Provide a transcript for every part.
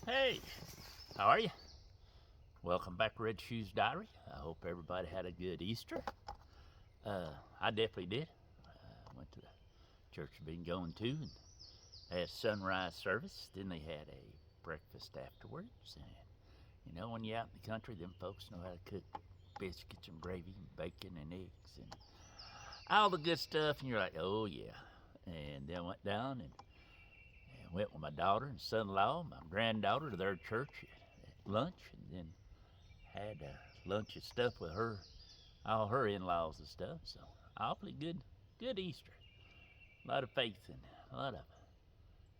Hey, how are you? Welcome back to Red Shoes Diary. I hope everybody had a good Easter. I definitely did. I went to the church I've been going to and had sunrise service. Then they had a breakfast afterwards. And when you're out in the country, them folks know how to cook biscuits and gravy and bacon and eggs and all the good stuff. And you're like, oh yeah. And then I went down and went with my daughter and son-in-law, my granddaughter to their church at lunch, and then had lunch and stuff with her, all her in-laws and stuff. So awfully good Easter. A lot of faith and a lot of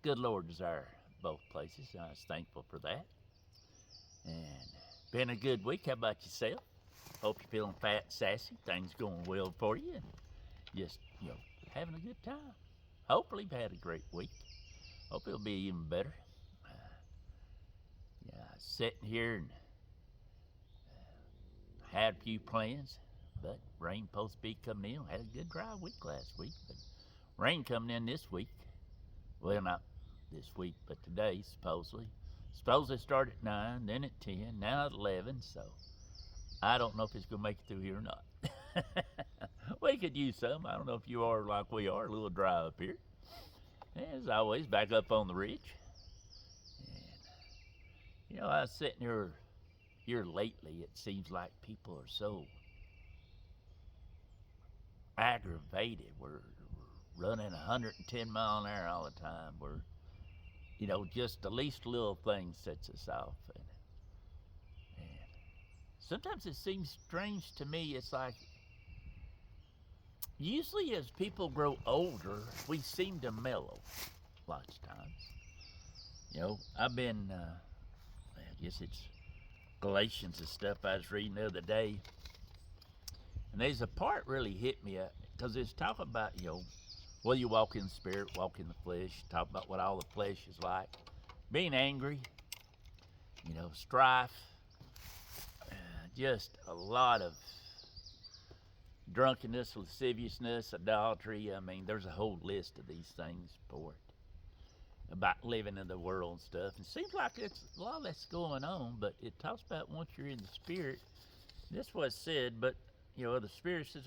good Lord desire both places. I was thankful for that. And been a good week. How about yourself? Hope you're feeling fat and sassy. Things going well for you, and just having a good time. Hopefully you've had a great week. Hope it'll be even better. Yeah, sitting here and had a few plans, but rain supposed to be coming in. Had a good dry week last week, but rain coming in this week. Well, not this week, but today supposedly. Suppose they start at 9, then at 10, now at 11. So I don't know if it's gonna make it through here or not. We could use some. I don't know if you are like we are, a little dry up here. As always, back up on the ridge. And I was sitting here lately. It seems like people are so aggravated. We're running 110 mile an hour all the time. We're just the least little thing sets us off. And sometimes it seems strange to me. It's like usually as people grow older, we seem to mellow lots of times. I've been, I guess it's Galatians and stuff I was reading the other day. And there's a part really hit me because it's talking about, whether you walk in the spirit, walk in the flesh, talk about what all the flesh is like. Being angry, strife, just a lot of drunkenness, lasciviousness, adultery. I mean, there's a whole list of these things for it about living in the world and stuff. And it seems like it's a lot of that's going on, but it talks about once you're in the spirit. This was said, but the spirit says,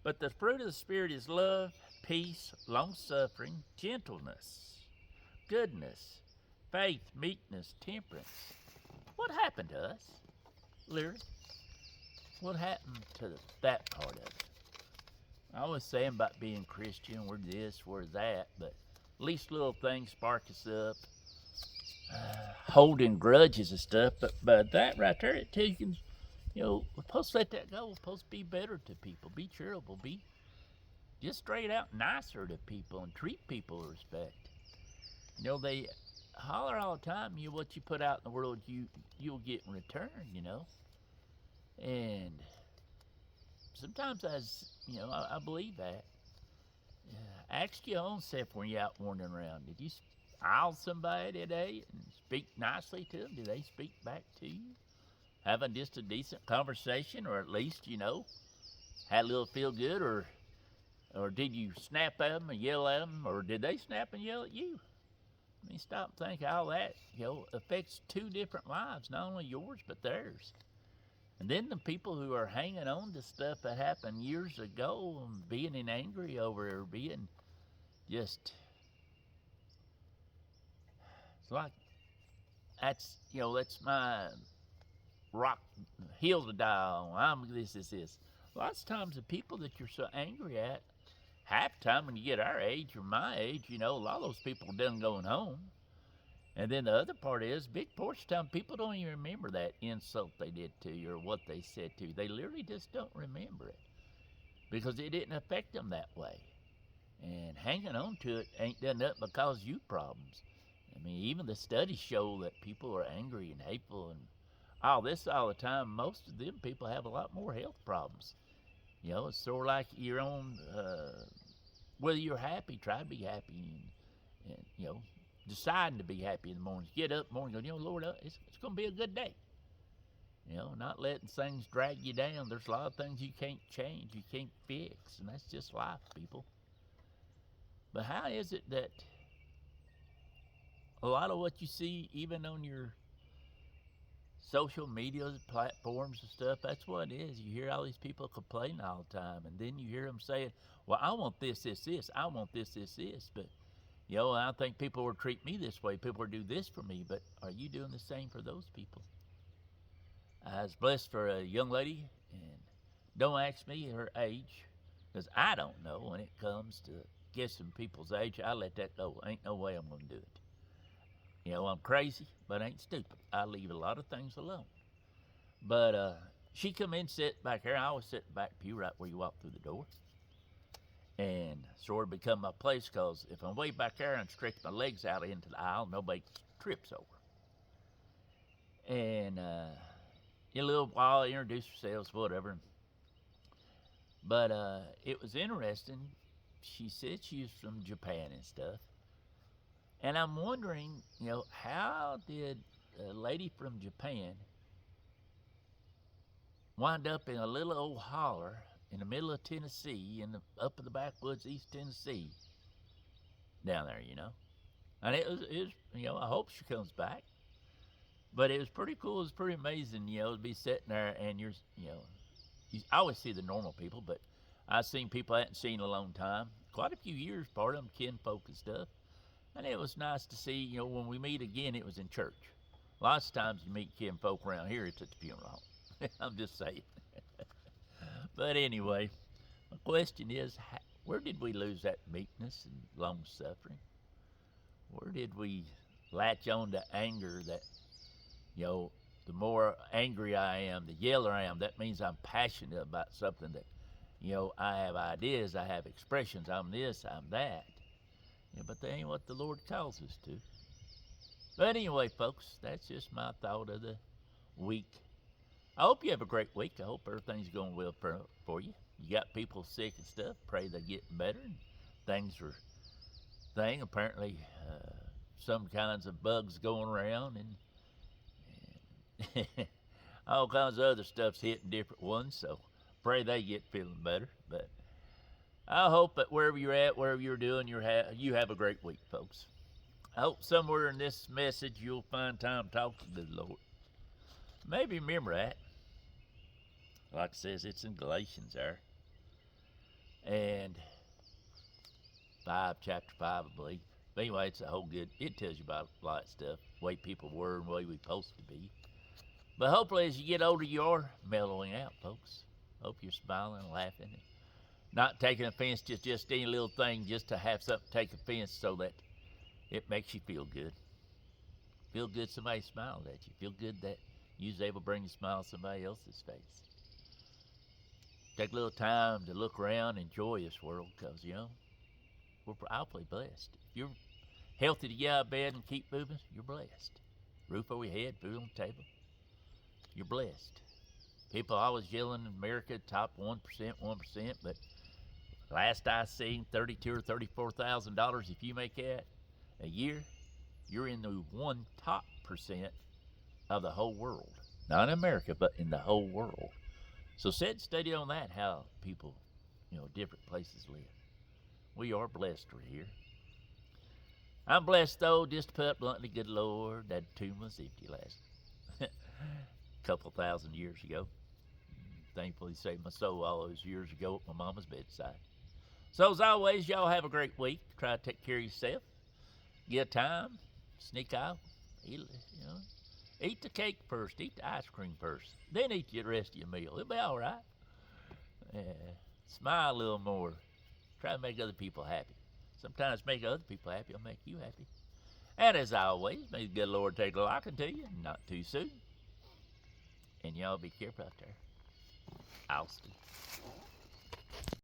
but the fruit of the spirit is love, peace, long suffering, gentleness, goodness, faith, meekness, temperance. What happened to us, Larry? What happened to that part of it? I was saying about being Christian, we're this, we're that, but least little things spark us up, holding grudges and stuff. But that right there, it tells you, we're supposed to let that go. We're supposed to be better to people, be charitable, be just straight out nicer to people, and treat people with respect. They holler all the time. What you put out in the world, you'll get in return. And sometimes I believe that. Ask your own self when you're out wandering around. Did you smile somebody today and speak nicely to them? Did they speak back to you? Having just a decent conversation, or at least had a little feel good, or did you snap at them and yell at them, or did they snap and yell at you? I mean, stop and think all that affects two different lives, not only yours but theirs. And then the people who are hanging on to stuff that happened years ago and being angry over it, or being just, it's like that's my rock hill to die on. I'm this. Lots of times the people that you're so angry at, half the time when you get our age or my age, a lot of those people are done going home. And then the other part is, big portion of the time, people don't even remember that insult they did to you or what they said to you. They literally just don't remember it because it didn't affect them that way. And hanging on to it ain't done nothing but cause you problems. I mean, even the studies show that people are angry and hateful and all this all the time. Most of them people have a lot more health problems. It's sort of like your own, whether you're happy, try to be happy and deciding to be happy in the morning. Get up in the morning and go, Lord, it's going to be a good day. Not letting things drag you down. There's a lot of things you can't change, you can't fix, and that's just life, people. But how is it that a lot of what you see, even on your social media platforms and stuff, that's what it is. You hear all these people complaining all the time, and then you hear them saying, well, I want this, this, this. I want this, this, this. But, I think people will treat me this way. People will do this for me. But are you doing the same for those people? I was blessed for a young lady, and don't ask me her age, because I don't know when it comes to guessing people's age. I let that go. Ain't no way I'm going to do it. I'm crazy, but I ain't stupid. I leave a lot of things alone. But she come in, sit back there. I always sit back pew right where you walk through the door. And sort of become my place, because if I'm way back there and stretch my legs out into the aisle, nobody trips over. And in a little while, introduce yourselves, whatever. But it was interesting. She said she was from Japan and stuff. And I'm wondering, how did a lady from Japan wind up in a little old holler in the middle of Tennessee, up in the backwoods, East Tennessee, down there, And it was, I hope she comes back. But it was pretty cool. It was pretty amazing, to be sitting there and you I always see the normal people, but I've seen people I hadn't seen in a long time. Quite a few years, part of them kinfolk and stuff. And it was nice to see, when we meet again, it was in church. Lots of times you meet kinfolk around here, it's at the funeral home. I'm just saying. But anyway, my question is, where did we lose that meekness and long suffering? Where did we latch on to anger that, the more angry I am, the yeller I am, that means I'm passionate about something that, I have ideas, I have expressions, I'm this, I'm that. But that ain't what the Lord calls us to. But anyway, folks, that's just my thought of the week. I hope you have a great week. I hope everything's going well for you. You got people sick and stuff. Pray they're getting better. And things are apparently some kinds of bugs going around and all kinds of other stuff's hitting different ones. So pray they get feeling better. But I hope that wherever you're at, wherever you're doing, you have a great week, folks. I hope somewhere in this message you'll find time talking to the Lord. Maybe remember that. Like it says, it's in Galatians there. And chapter 5, I believe. But anyway, it's a whole good, it tells you about a lot of stuff, the way people were and the way we're supposed to be. But hopefully as you get older, you are mellowing out, folks. Hope you're smiling and laughing. And not taking offense to just any little thing, just to have something to take offense so that it makes you feel good. Feel good somebody smiled at you. Feel good that you was able to bring a smile to somebody else's face. Take a little time to look around, enjoy this world, because, we're awfully blessed. If you're healthy to get out of bed and keep moving, you're blessed. Roof over your head, food on the table, you're blessed. People always yelling in America, top 1%, but last I seen, $32,000 or $34,000. If you make that a year, you're in the one top percent of the whole world. Not in America, but in the whole world. So sit and study on that, how people, different places live. We are blessed right here. I'm blessed, though, just to put up bluntly, good Lord, that tomb was empty last couple thousand years ago. Thankfully, saved my soul all those years ago at my mama's bedside. So as always, y'all have a great week. Try to take care of yourself. Get a time, sneak out, eat the cake first, eat the ice cream first, then eat the rest of your meal. It'll be all right. Smile a little more. Try to make other people happy. Sometimes make other people happy will make you happy. And as always, may the good Lord take a liking to you, not too soon. And y'all be careful out there. Austin.